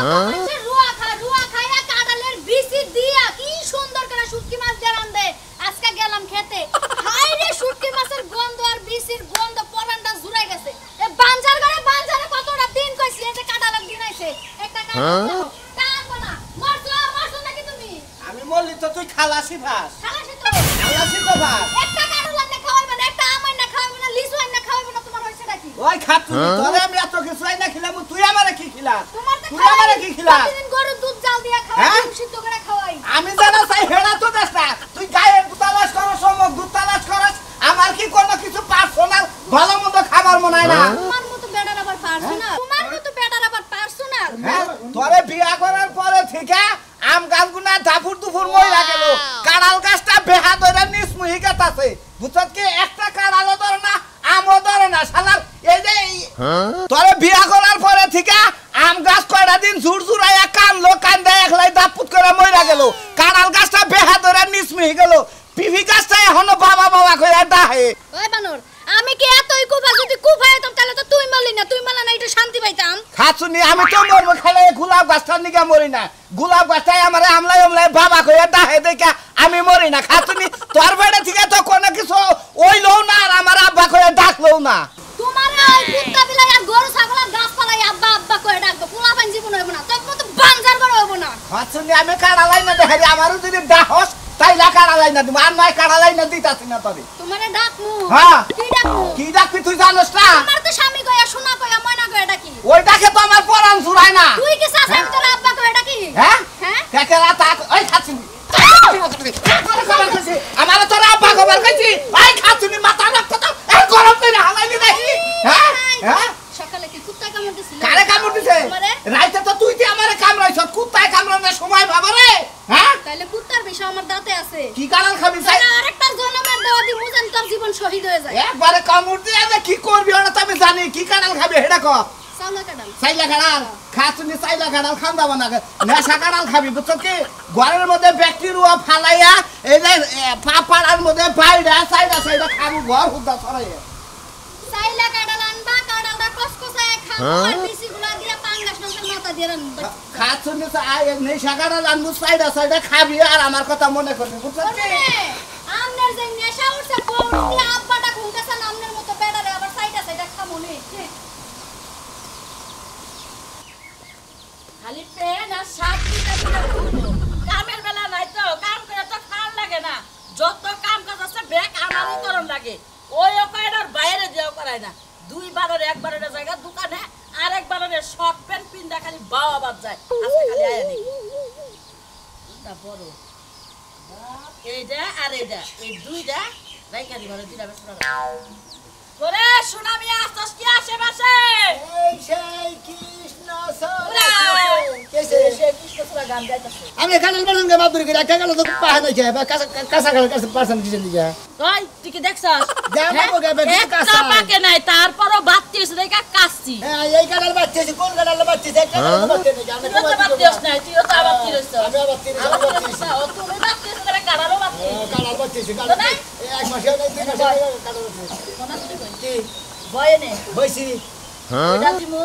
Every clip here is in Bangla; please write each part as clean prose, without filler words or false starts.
রুয়া খায়া কাঁঠালের বিচি দিয়া কি সুন্দর করে শুটকি মাছ দিয়ে রান্দে। আজকে গেলাম খেতে, হাই রে শুটকি মাছের গন্ধ আর বিচির গন্ধ পরানটা জুড়াই গেছে। এ বাঞ্জারে কতটা দিন কইছি এই যে কাঁঠালের দিন আইছে একটা কাঁঠাল না মারছো নাকি তুমি? আমি বললি তো তুই খালাসি ভাস। খালাসি তো ভাস। একটা কাঁঠাল না খাওয়াইবে না, একটা আম না খাওয়াইবে না, লিচু না খাওয়াইবে না, তোমার হইছেটা কি? ওই খাতুনি তোরে আমি এত কিছু না খিলাম, তুই আমারে কি খিলাস? তোমার তো তুই আমারে কি খিলাস? প্রতিদিন গরুর দুধ জাল দিয়া খাওয়াই, সিদ্ধ করে খাওয়াই। আমি জানা চাই হেড়া তো দেশ না। তুই গায়ে তালাশ করস, সমক দুধ তালাশ করস, আমার কি কোনো কিছু পার্সোনাল ভালো মন্দ খাবার মনে হয় না। তোমার মতো বেটার আবার পার্সোনাল, তোমার মতো বেটার আবার পার্সোনাল। তোরে বিয়া করার পরে থেকে আম গাছগুনা দাফুর দুফুর মইরা গেল, কাঁড়াল গাছটা বেহা ধরে নিসমুহি গাতাছে, বুঝছত কি? একটা কাঁড়ালও ধরে না, আমও ধরে না শালার। এই যে তোরে বিয়া করার পরে থেকে আম গাছ কয়টা দিন ঝুরঝুরাইয়া কানলো, কান্দে একলাই দাপুত করে মইরা গেল, কাঁড়াল গাছটা বেহা ধরে নিসমুহি গেল, পিভি গাছটা এখনো বাবা বাবা কইরা ডাহে। ওই বানর, আমি কি এতই কুফা? যদি কুফা হইতাম তাহলে তো তুই মারলি না, তুই মারলা না, একটু শান্তি পাইতাম। খাচুনি আমি তো মরবো খাইলে গোলাপ গাছটার নিকে মরি না। গোলাপ গাছটাই আমার আমলাই আমলাই বাবা কইয়া ডাহে দেখা আমি মরি না। খাচুনি তোর বেড়ে থেকে তো কোনো কিছু ওইলও না আর আমার আব্বা কইয়া ডাকলও না। তোমার ওই কুত্তা বিলাই আর গরু ছাগল আর গাছপালাই আব্বা আব্বা কইয়া ডাকবো, পোলাপান জীবন হইব না, তোর মতো বাঞ্জার বড় হইব না। খাচুনি আমি কাড়ালাই না দেখারি, আমারও যদি ডাহস তাইলা কাড়ালাই না দিব, আর নয় কাড়ালাই না দিতাছি না তোরে। তোমারে ডাকমু? হ্যাঁ। কি ডাকমু? কি ডাকবি তুই জানোস না? তোমার তো স্বামী কইয়া সোনা কইয়া ময়না কইয়া ডাকি। ওই ডাকে তো আমার পরাণ জুড়ায় না। তুই কি চাচা আমি তোর আব্বা কইয়া ডাকি? হ্যাঁ হ্যাঁ কেকেরা তাক ওই খাচুনি আমার তোর আব্বা খবর কইছি। ওই খাচুনি মাথা রাখতো তো এই গরম করে হালাইলি দেখি। হ্যাঁ হ্যাঁ সকালে কি কুত্তা কামড় দিছিল? কারে কামড় দিছে? রাইতে তো তুই তে আমারে কামড়াইছ, কুত্তায় কামড়ানোর সময় বাবা রে। হ্যাঁ তাইলে কুত্তার বিষয় আমার দাঁতে আছে। কি কারণ খাবি চাই? আরেকটা জনমের দেওয়া দি মুজান তোর জীবন শহীদ হয়ে যায়। একবারে কামড় দিয়ে যে কি করবি ওটা তো আমি জানি। কি কারণ খাবি হেডা ক? চাউলা কাটাল। চাইলা কাড়াল খাচুনি, চাইলা কাড়াল খান দাবা না, নেশা কাড়াল খাবি, বুঝছো কি? ঘরের মধ্যে ব্যাকটেরিয়া ফালাইয়া এই যে পাপাড়ার মধ্যে বাইরা চাইলা চাইলা খাবো, ঘর হুদা ছড়াইয়া। চাইলা কাটাল আনবা, কাটালটা কসকসায় খাবো আর বিচিগুলা দিয়া পাঙ্গাস মাছের মাথা দিয়ে রান্না। খাচুনি নেশা কাড়াল আনবো, চাইলা চাইলা খাবি আর আমার কথা মনে করবি, বুঝছো কি? আমনের যে নেশা উঠছে বউনি আব্বাটা ঘুমতেছে না, আমনের মতো বেড়ারে আবার সাইডা সাইডা খামো নে। খালি পেন আর সাত দিতে কামের বেলা নাই তো, কাম করে তো খাওয়ার লাগে না। যত কাম কাজ আছে ব্যাগ আমারই করন লাগে। ওই কয়টার বাইরে দিয়েও করায় না। দুইবারের একবারের জায়গা দোকানে আর একবারের শর্ট প্যান্ট পিন্দা খালি বাবা বাদ যায়। আজকে খালি আয়া নেই বড় এইটা আর এইটা, এই দুইটা রাইখা দিবার দুইটা বেশ করে সোনামি আসছস কি আশেপাশে? এই সেই কৃষ্ণ আমি কানাল বানান গে বাদুরি করে কানাল তো পাহে না যায় কাঁচা কানাল কাছে পারছেন কি জানি যা তুই তুই কি দেখছস? যা বাবু গে বে কাঁচা পাকে নাই, তারপরও বাতি এসে দেখা কাচ্ছি। হ্যাঁ এই কানাল বাচ্চা কোন কানাল বাচ্চা একটা কানাল বাচ্চা নেই আমি তুই তো বাতি এস নাই, তুই তো আবার তিরছ। আমি আবার তিরিশ ও তুমি বাতি এসে করে কানালো বাতি। কানাল বাচ্চা কানাল এক মাসে নাই 2 মাসে কানাল কোনা তুই কই? কি বয়ে নে। বইছি এটা দিমু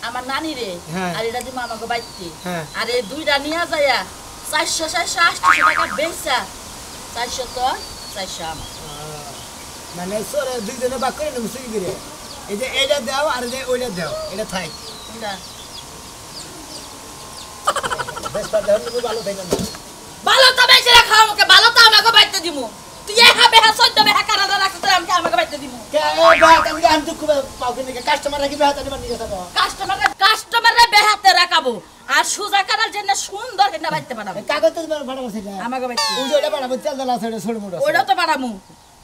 আমার নানি রে, হ্যাঁ। আর এটা দিমু আমাকে বাইতে। হ্যাঁ। আর এই দুইটা নিয়া যায়া 400 টাকা বেচা, 400 তো 400 আমার। মানে সরে দুই জনে বাক করে নেব সুই করে এই যে এইটা দাও আর যে ওইটা দাও এটা থাই এটা বেশ পারলে হলো ভালো থাই না ভালো তো বেচে রাখাও আমাকে, ভালো তো আমাকে বাইতে দিমু। তুই এহা বেহা সদ্য বেহা কারাদা রাখছ তো আমাকে বাইতে দিমু। কে এই বাত আমি আন দুঃখ পাও কি কাস্টমার রাখি বেহাত নিবা নিয়ে যাবো কাস্টমাররে বেহাতে রাখাবো আর সুজা কারার জন্য সুন্দর কিনা বাইতে পাঠাবো। কাগজ তো বাড়াবো সেটা আমাকে বাইতে ওই যে ওটা বাড়াবো তেল দালা সেটা ছোট মোটা ওইটা তো পাঠামু,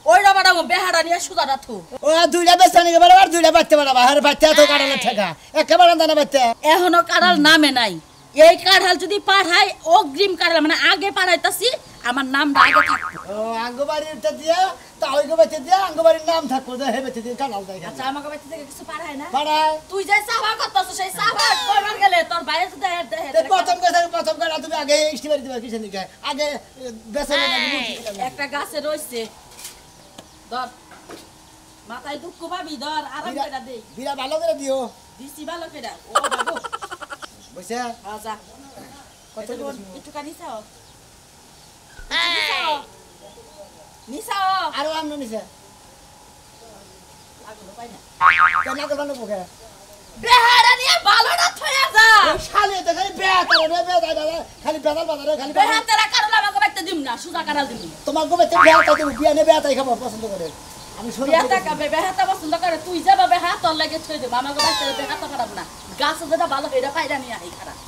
ওইটা পাঠামু বেহারা নিয়ে সুজা রাখো। ও দুইটা বেচা নিয়ে বাড়াবো আর দুইটা বাচ্চা বাড়াবো আর বাচ্চা তো কাটালে ঠেকা একেবারে দানা বাচ্চা এখনো কারাল নামে নাই। এই কাঁঠাল যদি পাঠাই অগ্রিম কাঁঠাল মানে আগে পাঠাইতাছি আমার নামটা আগে থাকতো। ও আঙ্গবাড়িটা দিয়া তা ওই গোবাইতে দিয়া আঙ্গবাড়ির নাম থাকবো যে হে বেচে দিয়ে কাটাল দেয় আচ্ছা আমাকে বাইতে থেকে কিছু পাঠায় না? পাড়ায় তুই যে সাফা করতেছ সেই সাফা কইবার গেলে তোর বাইরে তো প্রথম কথা তুমি আগে ইস্টিমারি দিবা কিসের দিকে আগে বেচা না একটা গাছে রইছে ধর মাথায় দুঃখ পাবি, ধর আরাম করে দেই। বিরা ভালো করে দিও দিছি ভালো করে। ও বাবু বুঝছে যা কত একটু কানি চাও নিসাও আরো আমনে নিছে আগুলো পাই না কেন না করবানো পোকে বেহারা নিয়ে ভালোটা থয়া যা শালে তো খালি বেয়া করে রে বেয়া দাদা খালি বেদাল বাজারে খালি বেহা তেরা কারণ আমাকে বাইতে দিম না সুজা কারাল দিম তোমার গোবে তে বেয়া তাই বিয়া নে বেয়া তাই খাবো পছন্দ করে আমি শুনে বেহাটা কাবে বেহাটা পছন্দ করে তুই যাবা বেহা তোর লাগে ছই দেব আমাকে বাইতে বেহাটা খারাপ না গাছ যেটা ভালো এটা পাইরা নিয়ে আই খারাপ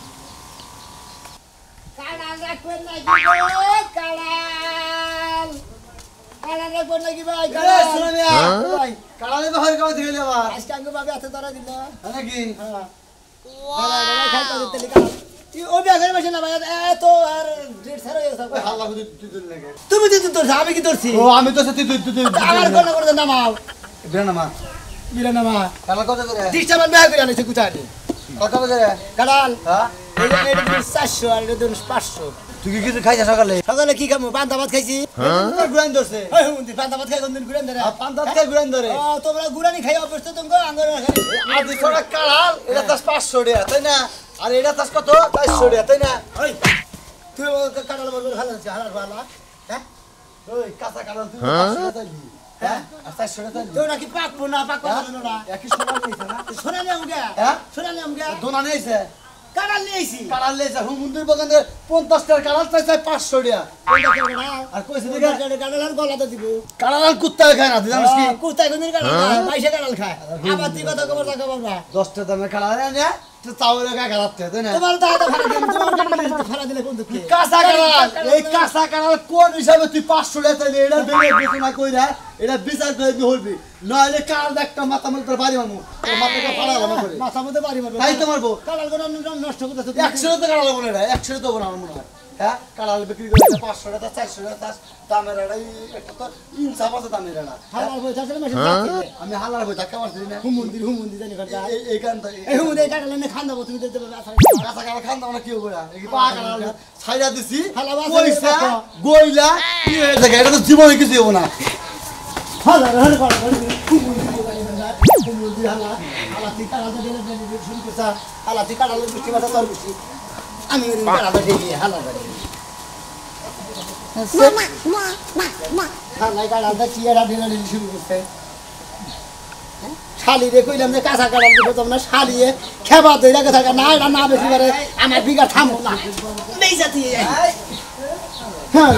কাড়াল রাখবেন না কি গো কাড়াল কাড়াল রাখবেন না কি ভাই কাড়াল শুনে মিয়া ভাই কাড়ালে তো হয়ে গেছে দিলে আবার আজকে আঙ্গ বাবে হাতে ধরা দিল নাকি হ্যাঁ ওয়াও খাই তো তেলি কাড়াল তুই ও বিয়া করে বসে না ভাই এত আর ডেট ছাড়া হয়ে গেছে হাল্লা করে তুই লাগে তুমি তো তোর আমি কি ধরছি ও আমি তো সাথে তুই আমার কোন করে নামাও বেনা মা বিরা নামা কালা কত করে ডিস্টার্ব বিয়া করে আনিছে কুচারি কত করে কাড়াল হ্যাঁ এই 400 আর এটা 500 তুই কি কিছু খাইছ সকালে সকালে কি খামু পান্তা ভাত খাইছি গুরান ধরছে ওই হুন্দি পান্তা ভাত খাই কোনদিন গুড়ান ধরে পান্তাত খাই গুরান ধরে ও তোমরা গুড়ানি খাই অবস্থা তোমরা আঙ্গুর খাই আদি ছড়া কাড়াল এটা তাস 500 টাকা তাই না আর এটা তাস কত 400 টাকা তাই না ওই তুই কাটাল বলবো ভালো আছে হালার ভালো হ্যাঁ ওই কাঁচা কাড়াল তুই 500 টাকা দিবি হ্যাঁ আর 400 টাকা দিবি তো নাকি পাকবো না পাকবো না একই সোনা নিছে না সোনা নিয়ে আমগা হ্যাঁ? সোনা নিয়ে আমগা দোনা নিছে কাটাল নিয়েছি কাড়াল নিছে হুমুন্দির বাগান 50 টাকা কাড়াল চাই 500 টাকা আর কইছে দেখে কাটাল আর গলাতে দিব কাড়াল কুত্তা খায় না তুই জানিস কি কুর্তায় কোনদিন কাটাল খায় পয়সা কাটাল খায় আবার তুই কথা খবর রাখো বাবা 10 টাকা দামের কাড়াল না তো চাউলের গায়ে গালাতে তাই না তোমার তো হাতে ফাড়া দিলাম তোমার কাটাল ফাড়া দিলে কোন দুঃখে কাঁচা কাঁড়াল এই কাঁচা কাঁড়াল কোন হিসাবে তুই 500 টাকা চাইলে এটা বেরে বিছনা কইরা এটা বিচার করে দি হইবি নইলে কাল একটা মাথা মধ্যে বাড়ি মামু তোর মাথাটা ফাড়া লাগা করে মাথা মধ্যে বাড়ি মারবো তাই তো মারবো কাটাল কোন নষ্ট করতেছ 100 টাকা কাঁড়াল বলে না 100 তো বলা মনে হয় হ্যাঁ কাঁড়াল বিক্রি করে 500 টাকা 400 টাকা দামের এটা একটা তো ইনসাফ আছে দামের এটা হালার বই থাকলে মেশিন আমি হালার বই ধাক্কা মারছি না হুমুন্দির জানি কথা এই কারণটা এই হুমুন্দির কাটাল এনে খান দাও তুমি দিতে পারবে কাঁচা কাঁড়াল খান দাও না কি হবে এই পা কাঁড়াল ছাইরা দিছি হালাবা পয়সা গইলা কি হয়ে থাকে এটা তো জীবনে কিছু হবে না হালার হালার করা হুমুন্দির হালা হালা তুই কাটাল দিলে শুরু করছা হালা তুই কাটাল বৃষ্টি মাথা তোর বৃষ্টি আমি ওই কাটাল দিয়ে হালা হালাই কাটালটা চিয়ারা ঢেলা ঢেলি শুরু করতে শালি রে কইলাম যে কাঁচা কাটাল দিব তোমরা শালিয়ে খেবা দইরা কথা না এটা না বেশি করে আমার বিঘা থামো না নেই জাতি হ্যাঁ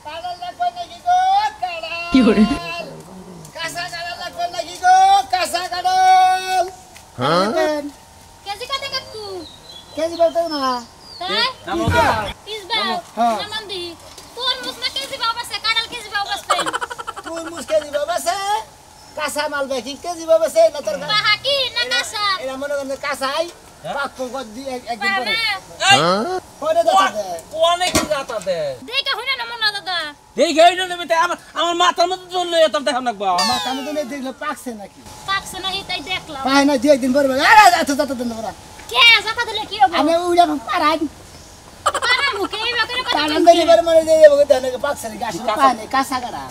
কাটাল লাগবে নাকি গো কাটাল কি করে কাঁচা কাটাল লাগবে নাকি গো কাঁচা কাটাল কেজি কত কাকু কেজি বলতে না তাই পিস বাও নামান দি তোর মুসনা কেজি বাও বাসে কাটাল কেজি বাও বাসে তুই মুস কেজি বাবাসে কাঁচা মাল বেকি কেজি বাবাসে না তোর বাহা কি না কাসা এরা মনে করেন কাঁচাই পাক কর দি একদিন পরে বাবা পরে দাদা অনেক জাতা দে দেখে হইনা না মনা দাদা এই গাইনো নেবে তাই আমার মাথার মধ্যে জন্য এত দেখাম লাগবো মাথা মধ্যে নেই দেখলে পাকছে নাকি পাকছে না তাই দেখলাম পায় না দুই একদিন পরে আরে এত যাতে দেন ওরা কে জাতা দিলে কি হবে আমি উড়া পারাই পারা মুখে এই বাকরে কত তার আন্দরে বার মনে দেই যাবো দেন পাকছে নাকি আসলে পায় না কাঁচা কাটা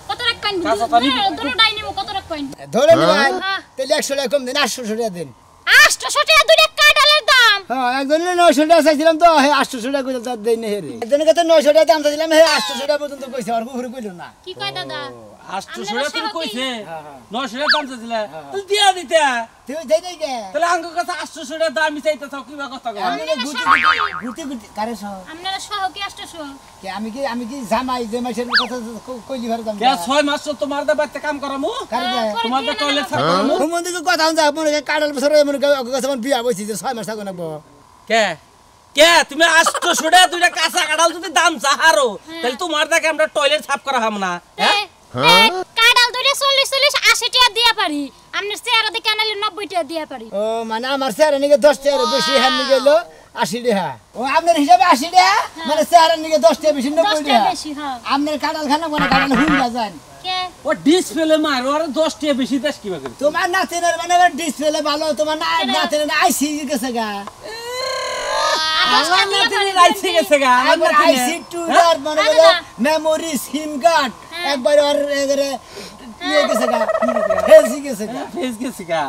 কত রাখবেন কাঁচা পানি দুটো ডাইনি মু কত রাখবেন ধরে নিবাই হ্যাঁ। তাহলে 100 টাকা কম দিন 800 টাকা দিন 800 টাকা দুটো কাটালের দাম হ্যাঁ একজনের 900 টাকা চাইছিলাম তো হে 800 টাকা কইল তার দেই না হে রে একজনের কাছে 900 টাকা দাম চাইছিলাম হে 800 টাকা পর্যন্ত কইছে আর উপরে কইল না কি কয় দাদা আষ্টু সুরে তুমি কইছে হ্যাঁ, হ্যাঁ। 900 টাকা দাম চাইছিলে তাহলে দিয়া দিতে তুই দেই নাই কে তাহলে আঙ্গ কাছে 800 টাকা দাম চাইতেছ কি বা কথা কও আমি গুটি গুটি কারে সহ আপনারা সহ কি 800 কে আমি কি জামাই যে মাসের কথা কইলি ভার দাম কে 6 মাস তো তোমার দা বাইতে কাম করামু কারে দে তোমার দা টয়লেট সাফ করামু হুমন্দিকে কথা হন যা মনে কাডাল বছর মনে কাছে মন বিয়া বইছি যে 6 মাস থাকো নাকবো কে কে তুমি 800 টাকা দুইটা কাঁচা কাটাল যদি দাম চাহারো তাহলে তোমার দা আমরা টয়লেট সাফ করা হাম না হ্যাঁ কাটাল দুটো 40 80 টাকা দিয়া পারি আপনি চেহারা দেখে আনালে 90 টাকা দিয়া পারি ও মানে আমার স্যার নিকে 10 টাকা বেশি হান নিকে গেল 80 টাকা ও আপনার হিসাবে 80 টাকা মানে স্যার নিকে 10 টাকা বেশি 10 90 টাকা টাকা বেশি হ্যাঁ আপনার কাডাল খানা কোন কাডাল হুন না জান কে ও ডিসপ্লে মার ওর 10 টাকা বেশি দেশ কি বা করে তোমার নাতিনের মানে ডিসপ্লে ভালো তোমার না নাতিনের আইসি গেছে গা আমার নাতিনি রাইছে গেছে গা আমার একবার নাতিনি আইসি টু আর মনে হলো মেমোরি সিম কার্ড একবার আর এবারে নিয়ে গেছে গা ফেসি গেছে গা। ফেস গেছে গা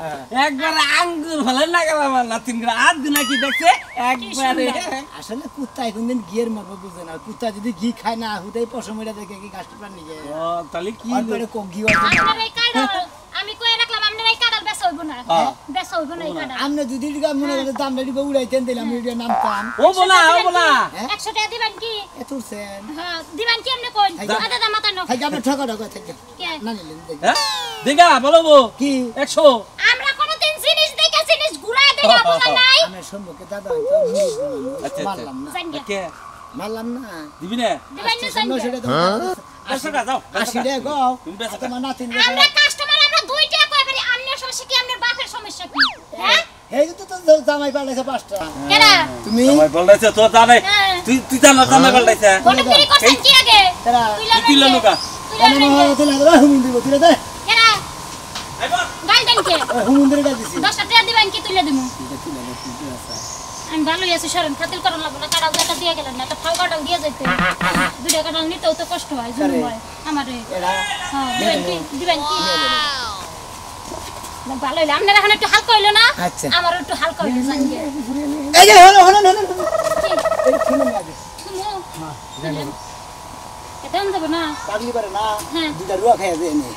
একবার আঙ্গুর ফলে না গেল আমার নাতিন গা আর দিন কি দেখছে একবারে আসলে কুত্তা কোনদিন গিয়ের মারবো বুঝে না কুত্তা যদি ঘি খায় না হুদাই পশম এটা দেখে কি গাছটা প্রাণ নিয়ে যায় ও তাহলে কি তারপরে কোক ঘি হয় আপনার এই কাঁড়াল আমি কই রাখলাম আপনার এই কাঁড়াল বেচা হইব না বেচা হইব না এই কাঁড়াল আমনে যদি দিগা মনে করে দাম রেডি উড়াইতেন দিলাম এটা নামতাম ও বলা 100 টাকা দিবেন কি এত সেন হ্যাঁ দিবেন কি এমনি কোন আদা দাম মাথা নো থাকি আমরা ঠকা ঠকা থাকি কে না নিলেন দেখি হ্যাঁ দিগা বলবো কি 100 আমরা কোনদিন জিনিস দেখে জিনিস ঘুরায় দেই না বুঝা নাই আমার সম্পর্কে দাদা হয়তো আচ্ছা মারলাম না জানিয়া কে মারলাম না দিবি না দিবেন না শূন্য জানিয়া সেটা তো 100 টাকা যাও 80 টাকা গো তুমি বেচা তোমার নাতিন আমরা কাস্টমার আমরা 2 টাকা কই পারি আমনের সমস্যা কি আমনের বাপের সমস্যা কি হ্যাঁ এই তো জামাই পাঠাইছে 5টা কেডা তুমি সময় বলতাছে তো জানে হ্যাঁ। তুই জানা জানা বলতাছে কোন কি করছেন কি আগে তারা তুই লনুকা কেন মনে হতো না হুমুন দিব তুই দে কেডা আইবা গাল দেন কে হুমুন দিয়ে দিছি 10 টাকা দিবেন কি তুইলে দিমু আমি ভালোই আছি শরণ খাতির করন লাগবে না কাটাও টাকা দিয়ে গেলেন না একটা ফাল কাটাও দিয়ে যাইতে দুইটা কাটাও নিতেও তো কষ্ট হয় জুলুম হয় আমারে হ্যাঁ দিবেন কি না ভালো হইলো আপনার এখন একটু হালকা হইলো না আচ্ছা। আমার একটু হালকা হইলো জানগে এই যে হলো হলো হলো এই শুনুন আগে এটা আনতে হবে না পাগলি পারে না হ্যাঁ। দুটা রুয়া খাইয়া দে নে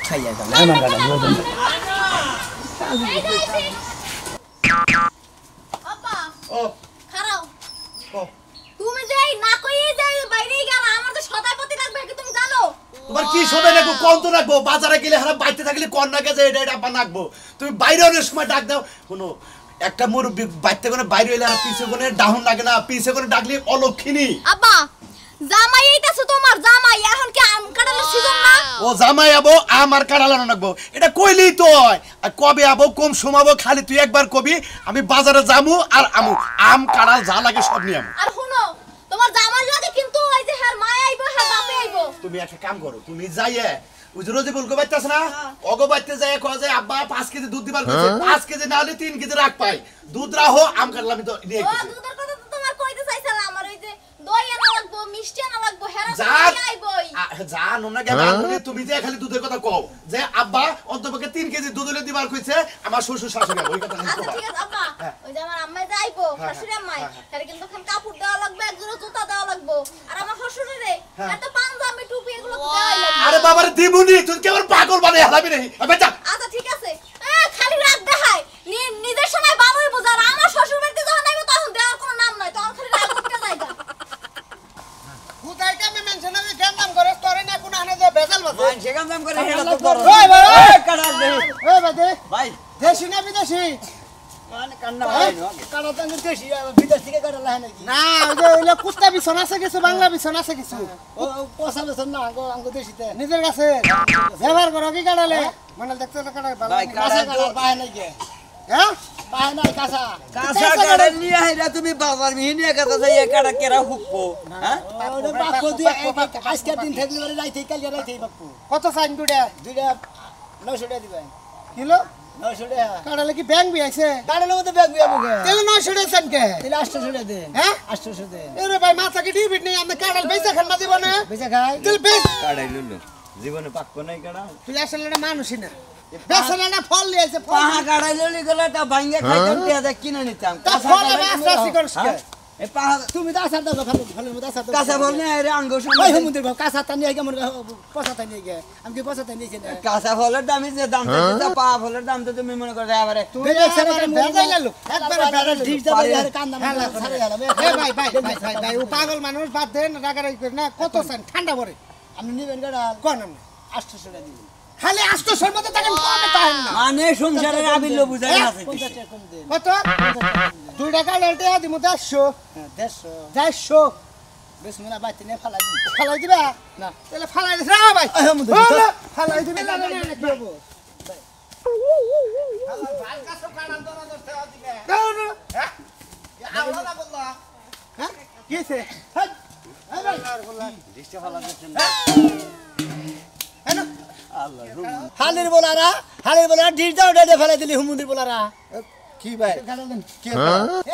খাইয়া দাও আমার গাড়া এই যে আইছে। আপা ও খারাও ও তুমি যে এই না কইয়ে যে বাইরেই গেল আমার তো সদাপতি লাগবে কি তুমি জানো তোমার কি সবে নাকবো কোন তো রাখবো বাজারে গেলে হারা বাইতে থাকলে কোন না গেছে এটা আব্বা নাকবো তুমি বাইরে অনেক সময় ডাক দাও কোনো একটা মুরব্বি বাইতে কোনে বাইরে এলে আর পিছে কোনে ডাউন লাগে না পিছে কোনে ডাকলে অলক্ষিনী আব্বা জামাই এইতাছে তোমার জামাই এখন কি আম কাটালের সিজন না ও জামাই আবো আমার কাড়ালানো নাকবো এটা কইলেই তো হয় আর কবে আবো কম সমাবো খালি তুই একবার কবি আমি বাজারে যামু আর আমু আম কাড়াল যা লাগে সব নিয়ে আমু আর শুনো তোমার জামাই লাগে কিন্তু ওই যে হ্যাঁ মা আইবো হ্যাঁ বাপে আইবো তুমি একটা কাম করো তুমি যাইয়ে উজরো যে বলকো বাইতেছ না অগো বাইতে যায় কয় যে আব্বা 5 কেজি দুধ দিবার কইছে 5 কেজি না হলে 3 কেজি রাখ পাই দুধ রাখো আম কাটলা আমি তো নিয়ে ও গেছি দুধের কথা তো তোমার কইতে চাইছিলাম আমার ওই যে দই আনা লাগবো মিষ্টি আনা লাগবো হেরা যা আইবই জানো না কেন তুমি যে খালি দুধের কথা কও যে আব্বা অন্তপক্ষে 3 কেজি দুধ হলে দিবার কইছে আমার শ্বশুর শাশুড়ি ওই কথা আচ্ছা নিতে ঠিক আছে আব্বা ওই যে আমার আম্মাই যাইবো শাশুড়ি আম্মাই তারে কিন্তু খান কাপড় দেওয়া লাগবে একজোড়া জুতা দেওয়া লাগবে আর আমার শ্বশুরের রে এত পাঞ্জাবি টুপি এগুলো তো দেওয়াই লাগবে আরে বাবারে দিমুনি তুই কেমন পাগল বানাই হালাবি রে আবে যা আচ্ছা ঠিক আছে খালি রাত দেখায় নিজের সময় বাবুই বোঝার আমার শ্বশুর বাড়িতে যখন আইবো তখন দেওয়ার কোনো নাম নাই তখন খালি রাত উঠতে যাইগা কুতাইটা আমি মেনশন আমি কেন নাম করে তোরে না কোন আনে যে বেজাল বাসে সেখান দাম করে হেলা তো করো ওই ভাই এই কাটা দে ওই বাদে ভাই দেশি না বিদেশি মানে কান্না ভাই কাটা তো দেশি বিদেশ থেকে কাটা লাগে নাকি না ওই যে ওইলা কুস্তা বিছন আছে কিছু বাংলা বিছন আছে কিছু ও পয়সা বিছন না আঙ্গো দেশিতে নিজের কাছে ব্যবহার করো কি কাটালে মানে দেখতে তো কাটা ভালো ভাই, কাঁচা কাটা কাটা পায় নাই কে হ্যাঁ পায় নাই কাঁচা কাঁচা কাটা নিয়ে আইরা তুমি বাবার মিহিনিয়া কথা যাই কাটা কেরা হুকবো হ্যাঁ ওরে বাপু তুই আজকের দিন থাকলে ওরে যাইতে কাল যাইতে বাপু কত সাইন দুইটা 900 টাকা দিবেন কিলো 900 টাকা কাটালে কি ব্যাংক বি আইছে কাটালে মধ্যে ব্যাংক বি আবুকে তেল 900 টাকা সাইন কে তেল 800 টাকা দেন হ্যাঁ 800 দেন এরে ভাই মাথা কি ডিবিট নেই আমরা কাটাল বেচা খান না দিব না বেচা খাই তেল বেচ কাটাই লুলু জীবনে পাক্কো নাই কাটা তুই আসলে না মানুষই না বেচলে না ফল লিয়েছে ফল পাহা কাটাই লুলি গেলে তা ভাঙ্গা খাইতাম টিয়া কিনে নিতাম তা ফল আস্তে করছ কে এই পাহা তুমি তো আসার দাও ফলের মধ্যে আসার দাও কাঁচা ফল নিয়ে আইরা আঙ্গ ওই শুনে হুমুদের ভাব কাঁচা তা নিয়ে কেমন পয়সা তা নিয়ে গে আমি কি পয়সা তা নিয়েছি না কাঁচা ফলের দামই যে দাম চাইছে পাহা ফলের দাম তো তুমি মনে করো এবারে তুই দেখছ একবারে বেজাইলা লোক একবারে বেজাইল ডিশ দাও আর কান্দা ছাড়ে গেল এ ভাই ভাই ভাই ভাই ভাই ও পাগল মানুষ বাদ দেন রাগারাগি করে না কত চান ঠান্ডা পড়ে আপনি নিবেন গাড়াল কোন আমি 800 টাকা দিবেন খালি 800 এর মধ্যে থাকেন কমে তাহেন না মানে সংসারের আবিল্য বুঝাই আছে 50 টাকা কম দেন কত 2 টাকা লেটে দিমু 150 হ্যাঁ 150 150 বিসমিল্লাহ বাইতে নিয়ে ফালাই দিন ফালাই দিবা না তাহলে ফালাই দিছ না ভাই ফালাই দিবি না না না কি হবো ভাল কাছে কাটাল তো না দরতে দিবে দাও না হ্যাঁ আল্লাহ না বললা হ্যাঁ কিছে হাই আল্লাহ বললা দৃষ্টি ভালো দিচ্ছেন হ্যাঁ আল্লাহ রুম হালির বলারা ডিশ দাও ডেডে ফেলে দিলি হুমুন্দির বলারা কি ভাই গাড়া দেন কি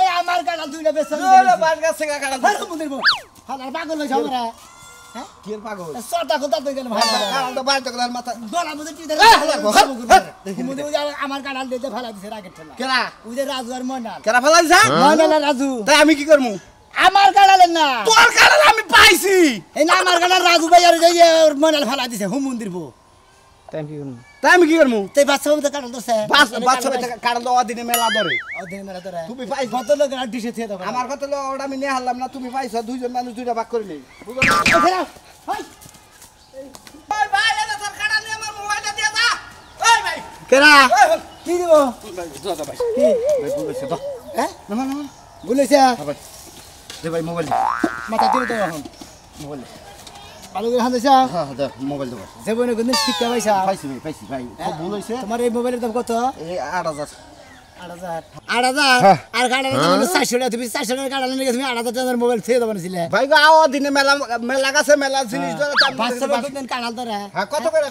এই আমার গাড়াল দুইটা বেচা হলো বাস গাছ থেকে কাটাল হুমুন্দির বল হালার পাগল হইছে আমরা হ্যাঁ কি এর পাগল সটা কথা তো কেন ভাই কাড়ালটা বাইরে তো গলার মাথা গলা মধ্যে টিতে আমার কাঁড়াল দিতে ফেলা দিছে রাগের ঠেলা কেরা ওই যে রাজু আর ময়নাল কেরা ফেলাই যা ময়নাল আর রাজু তাই আমি কি করমু আমার কাঁড়ালের না তোর কাড়াল আমি পাইছি এই না আমার কাঁড়াল রাজু ভাই আর যে ময়নাল ফেলা দিছে হুম মন্দির বউ তাই আমি কি করমু তাই বাচ্চা মধ্যে কাঁড়াল ধরছে বাচ্চা কাড়াল দেওয়া দিনে মেলা ধরে দিন মেলা তোরা তুমি পাইছো কত লোক আর ডিশে থেকে দাও আমার কথা ওটা আমি নিয়ে হারলাম না তুমি পাইছো দুইজন মানুষ দুইটা ভাগ করে নেই ভাই এটা তোর কাড়াল নিয়ে আমার মোবাইলটা দিয়ে যা ওই ভাই কেরা কি দিব ভাই কি ভাই বলেছে তো হ্যাঁ না না না বলেছে ভাই দে ভাই মোবাইল মাথা দিলে তো এখন মোবাইল ভালো করে হাত দিছ হ্যাঁ দে মোবাইল দে জীবনে কোনদিন শিক্ষা পাইছা পাইছি ভাই খুব ভুল হইছে তোমার এই মোবাইলের দাম কত এই 8000 8,000 আর কাঁড়াল তুমি 400 টাকা তুমি 400 টাকা কাঁড়াল নিয়ে তুমি 8,000 টাকার মোবাইল খেয়ে দেবো ছিলে ভাই গো আও দিনে মেলা মেলা গাছে মেলা জিনিস ধরে বাচ্চা কোনদিন কাঁড়াল ধরে হ্যাঁ কত করে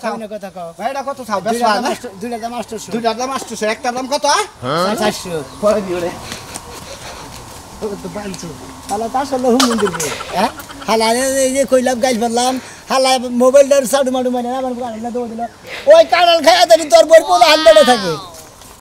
চাও না কথা কও ভাই এটা কত চাও বেশি না দুইটা দাম 800 দুইটার দাম 800 একটার দাম কত 400 পরে দিও রে তো বানছো হালা তা আসলে হুম মন্দির হ্যাঁ হালা এই যে কইলাম গাইল বললাম হালা মোবাইলটার সাউন্ড মাডু মানে আমার কাঁড়াল না দৌড় দিল ওই কাঁড়াল খায়া তোর বই পোলা হাত বেড়ে থাকে